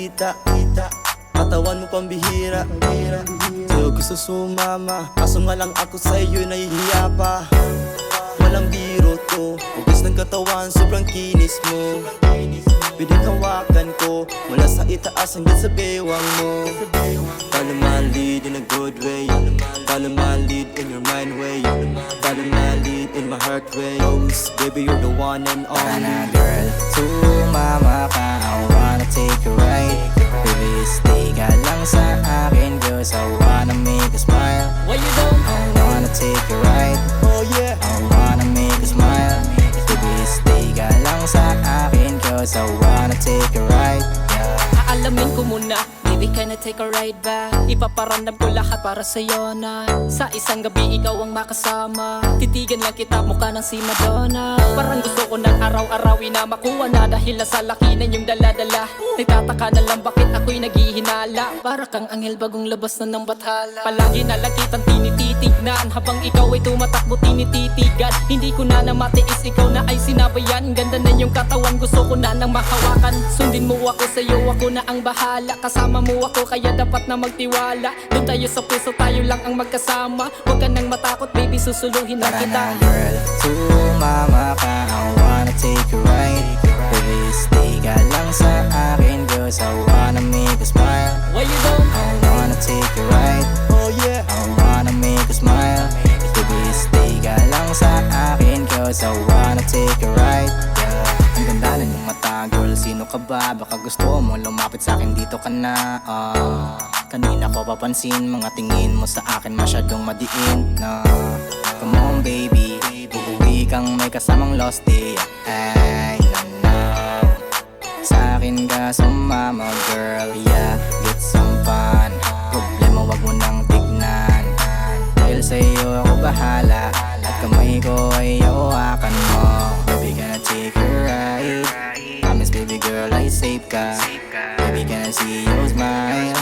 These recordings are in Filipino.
kita. Katawan mo pambihira. Sa'yo gusto sumama, kaso nga lang ako sa'yo nahihiya pa. Walang biro to, ugis ng katawan sobrang kinis mo. Pwedeng hawakan ko, mula sa itaas hanggang sa bewang mo. Follow my lead in a good way. Follow my lead in your mind way. Follow my lead in my heart way. Baby, you're the one and only. Tara na girl, sumama ka, I wanna take a ride. Baby, stay ka lang sa akin, cause I wanna make you smile. What you doing? I wanna take a ride. Oh yeah. I wanna make you smile. Baby, stay ka lang sa akin, cause I wanna take a ride. Aalamin ko muna, baby, can I take a ride ba? Ipaparamdam ko lahat para sa'yo na sa isang gabi ikaw ang makasama. Titigan lang kita, mukha ng si Madonna. Parang gusto ko ng araw-arawin na makuha na, dahil sa laki na yung dala-dala. Nagtataka na lang bakit ako'y naghihinala. Para kang anghel bagong labas na ng bathala. Palagi na lang kitang tinititignan, habang ikaw ay tumatakbo tinititigan. Hindi ko na matiis, ikaw na ay sinabayan. Ganda na yung katawan, gusto ko na nang mahawakan. Sundin mo ako, sa'yo ako na ang bahala. Kasama mo ako, kaya dapat na magtiwala. Doon tayo sa puso, tayo lang ang magkasama. Huwag ka nang matakot, baby, susuluhin na Tara kita. na girl, sumama ka, I wanna take a ride. Baby, stay ka lang sa akin, cause I wanna make you smile. What you doing? I wanna take a ride. Oh yeah. I wanna make you smile. Baby, stay ka lang sa akin, cause I wanna take a ride. Ang ganda na yung mata, girl, sino ka ba? Baka gusto mo lumapit sa akin, dito ka na. Kanina ko papansin, mga tingin mo sa akin masyadong madiin na. Come on baby, uuwi kang may kasamang lost day. Ay, no. Sa akin ka sumama, girl, yeah, get some fun. Problema wag mo nang tignan, dahil sa'yo ako bahala. At kamay ko ay hawakan mo. Baby, can I take a ride? Promise baby girl ay safe ka. Baby, can I see you smile?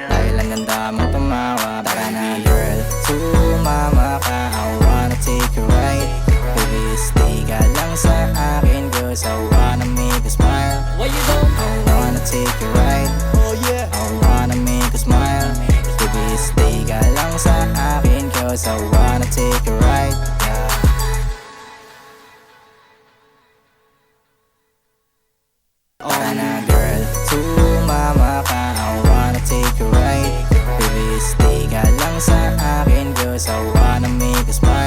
Dahil ang ganda mong tumawa. Tara na girl, sumama ka, I wanna take a ride. Baby, stay ka lang sa akin, cause I wanna make you smile. What you doing? I wanna take a ride. Oh yeah. I wanna make you smile. Baby, stay ka lang sa akin, cause I wanna take a ride. Tara na girl, sumama ka, I wanna take a ride. Baby, stay ka lang sa akin, cause I wanna make you smile.